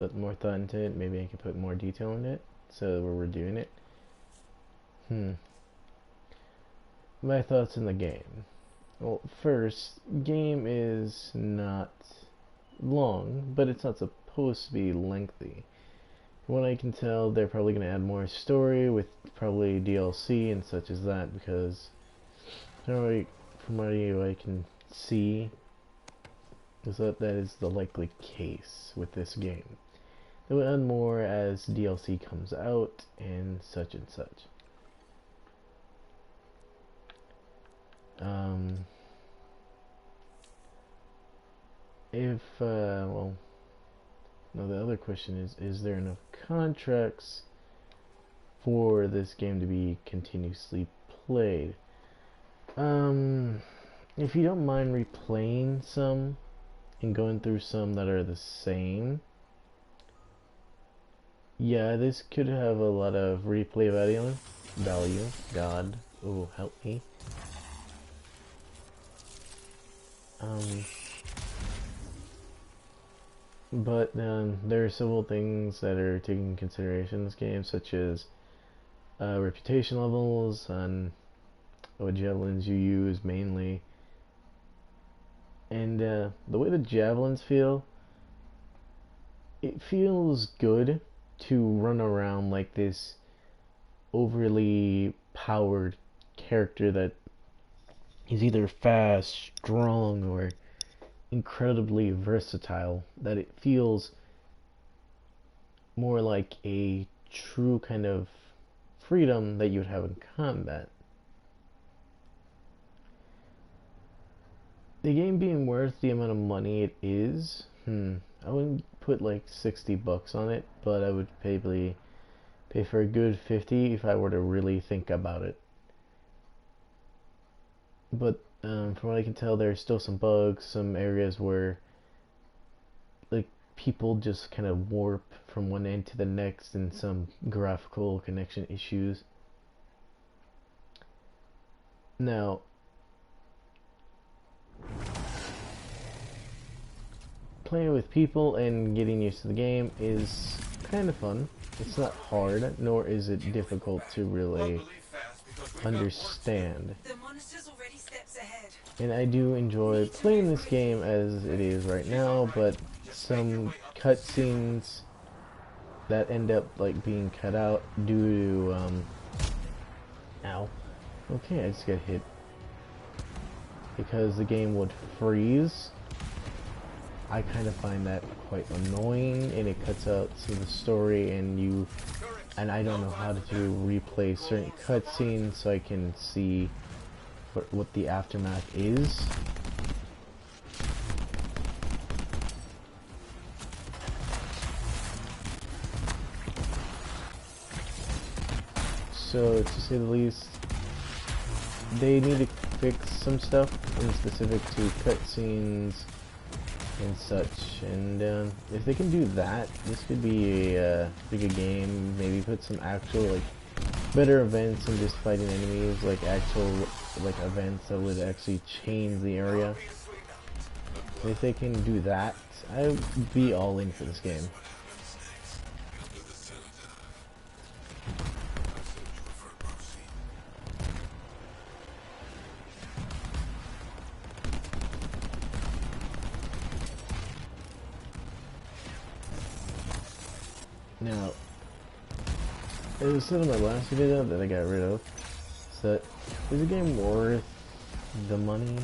put more thought into it. Maybe I could put more detail in it. So we're doing it. My thoughts in the game. Well, first, game is not long, but it's not supposed to be lengthy. From what I can tell, they're probably going to add more story with probably DLC and such as that, because from what I can see, is that is the likely case with this game. They will add more as DLC comes out and such and such. Well, no, the other question is there enough contracts for this game to be continuously played? If you don't mind replaying some and going through some that are the same, yeah, this could have a lot of replay value. God, oh, help me. But there are several things that are taken into consideration in this game, such as reputation levels and what javelins you use mainly, and the way the javelins feel. It feels good to run around like this overly powered character that is either fast, strong, or incredibly versatile, that it feels more like a true kind of freedom that you would have in combat. The game being worth the amount of money it is, I wouldn't put like 60 bucks on it, but I would pay for a good 50 if I were to really think about it. But from what I can tell, there's still some bugs, some areas where like people just kind of warp from one end to the next, and some graphical connection issues. Now, playing with people and getting used to the game is kind of fun. It's not hard, nor is it difficult to really understand. And I do enjoy playing this game as it is right now, but some cutscenes that end up like being cut out due to ow. Okay, I just got hit because the game would freeze. I kind of find that quite annoying, and it cuts out some of the story, and I don't know how to replay certain cutscenes so I can see what the aftermath is. So to say the least, they need to fix some stuff in specific to cutscenes and such, and if they can do that, this could be a pretty good game. Maybe put some actual like better events than just fighting enemies, like actual like events that would actually change the area. If they can do that, I would be all in for this game. Now, it was said in my last video that I got rid of, so is the game worth the money?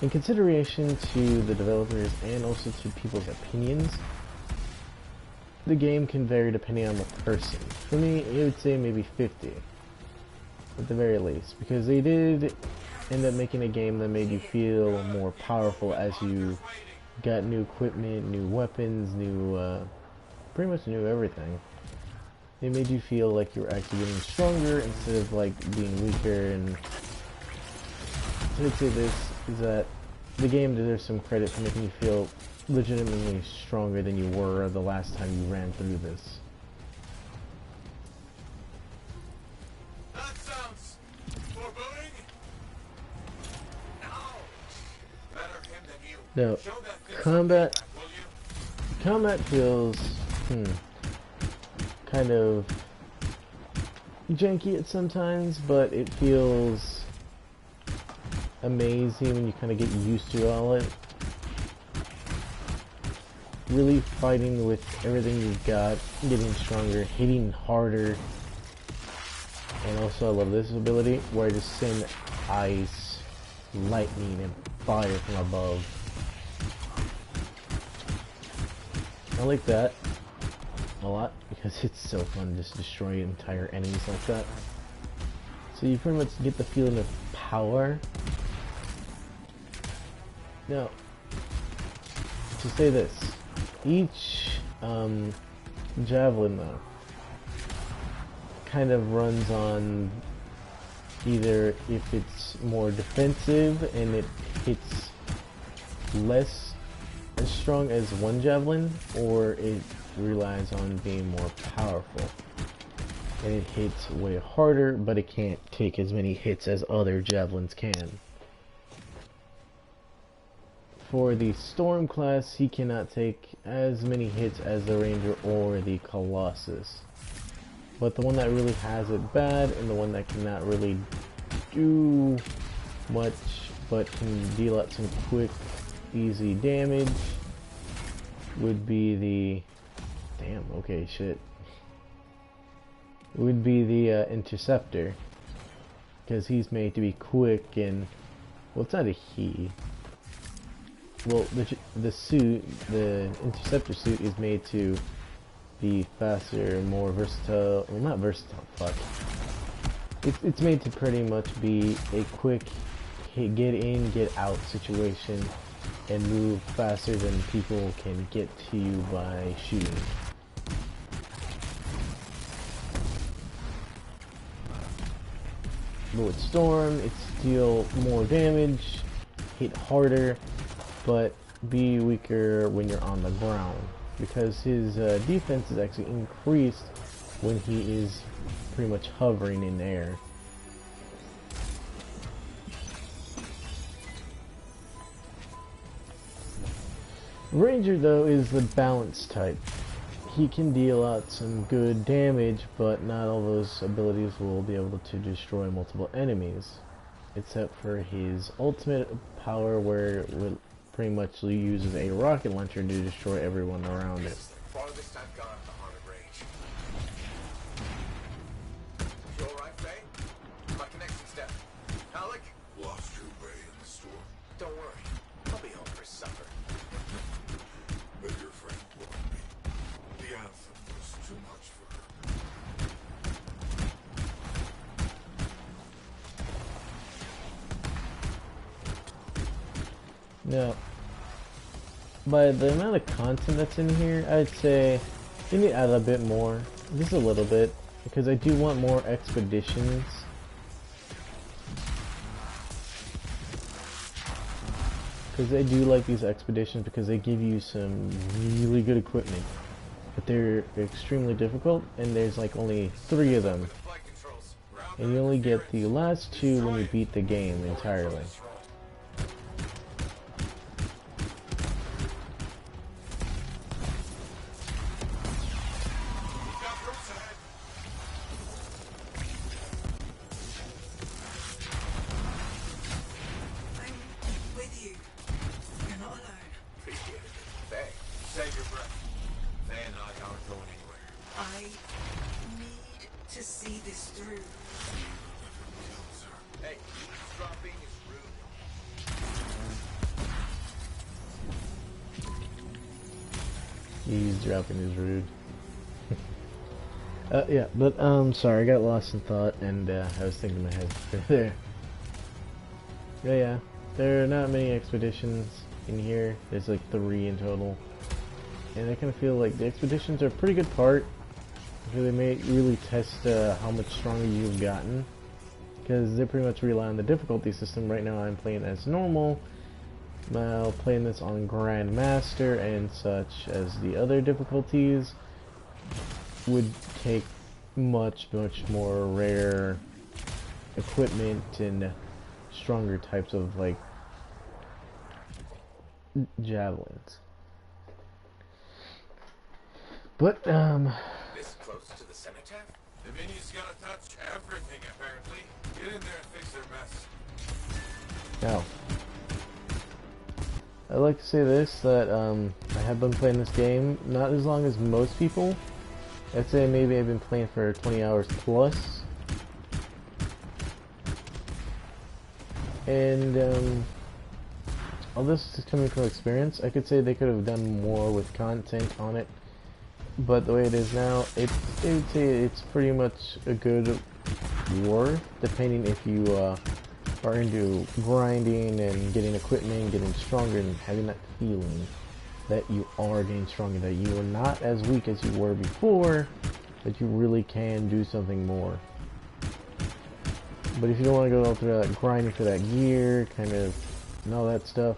In consideration to the developers and also to people's opinions, the game can vary depending on the person. For me, I would say maybe 50, at the very least, because they did end up making a game that made you feel more powerful as you got new equipment, new weapons, pretty much new everything. They made you feel like you were actually getting stronger instead of like being weaker. And I'd say this is that the game deserves some credit for making you feel legitimately stronger than you were the last time you ran through this. That sounds foreboding. No. Better him than you. Now, combat Combat feels kind of janky at sometimes, but it feels amazing when you kind of get used to all it. Really fighting with everything you've got, getting stronger, hitting harder. And also I love this ability where I just send ice, lightning, and fire from above. I like that a lot because it's so fun to just destroy entire enemies like that. So you pretty much get the feeling of power. Now, to say this, each javelin though kind of runs on either if it's more defensive and it hits less as strong as one javelin, or it relies on being more powerful and it hits way harder, but it can't take as many hits as other javelins can. For the Storm class, he cannot take as many hits as the Ranger or the Colossus. But the one that really has it bad, and the one that cannot really do much, but can deal out some quick, easy damage, would be the... Damn, okay, shit. Would be the Interceptor. Because he's made to be quick and... Well, it's not a he. Well, the suit, the Interceptor suit is made to be faster, more versatile. Well, not versatile, fuck. It's made to pretty much be a quick get in, get out situation and move faster than people can get to you by shooting. But with Storm, it's deal more damage, hit harder, but be weaker when you're on the ground, because his defense is actually increased when he is pretty much hovering in the air. Ranger though is the balanced type. He can deal out some good damage, but not all those abilities will be able to destroy multiple enemies, except for his ultimate power where it pretty much uses a rocket launcher to destroy everyone around it. Farthest I've gone at the Haunted Range. You alright, Faye? My connection's down. Alec? Lost your way in the storm. Don't worry. I'll be home for supper. But your friend warned me. The Anthem was too much for her. Now, by the amount of content that's in here, I'd say you need to add a bit more, just a little bit, because I do want more expeditions. Because I do like these expeditions because they give you some really good equipment, but they're extremely difficult, and there's like only 3 of them, Flight controls. and you only get the last 2 when you beat the game entirely. Save your breath. Faye and I aren't going anywhere. I need to see this through. Hey, dropping is rude. He's dropping his rude. Yeah, but sorry, I got lost in thought, and I was thinking in my head there. Yeah, there are not many expeditions in here. There's like 3 in total. And I kind of feel like the expeditions are a pretty good part. They may really test how much stronger you've gotten, because they pretty much rely on the difficulty system. Right now I'm playing as normal, while playing this on Grandmaster and such as the other difficulties would take much more rare equipment and stronger types of like javelins. But, This close to the cenotaph? The Minions gotta touch everything, apparently. Get in there and fix their mess. now, I'd like to say this, that, I have been playing this game, not as long as most people. I'd say maybe I've been playing for 20 hours plus. And, all this is coming from experience. I could say they could have done more with content on it. But the way it is now, I would say it's pretty much a good worth, depending if you are into grinding and getting equipment, getting stronger, and having that feeling that you are getting stronger, that you are not as weak as you were before, that you really can do something more. But if you don't want to go through that grinding for that gear, kind of, and all that stuff,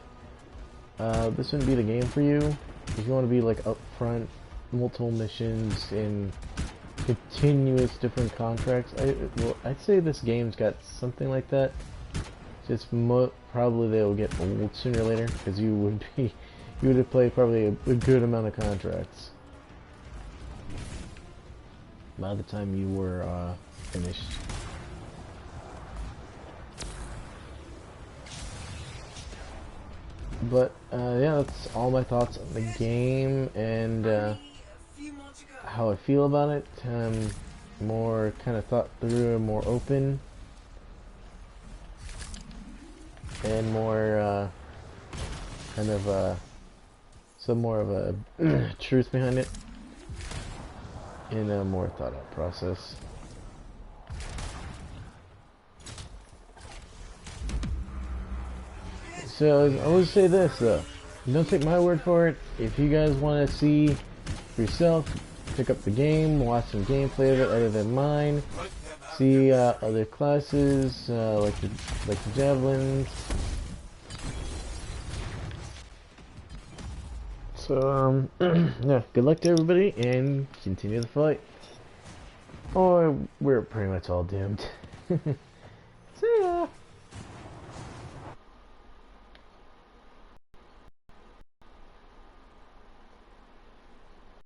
this wouldn't be the game for you. If you want to be like upfront, multiple missions and continuous different contracts, I'd say this game's got something like that. Just probably they will get old sooner or later, because you would have played probably a good amount of contracts by the time you were finished. But yeah, that's all my thoughts on the game and how I feel about it. More kind of thought through and more open, and more kind of some more of a truth behind it in a more thought out process. So I always say this though, don't take my word for it. If you guys want to see for yourself, pick up the game, watch some gameplay of it other than mine, see other classes like the javelins. So yeah, good luck to everybody and continue the fight. Or we're pretty much all doomed.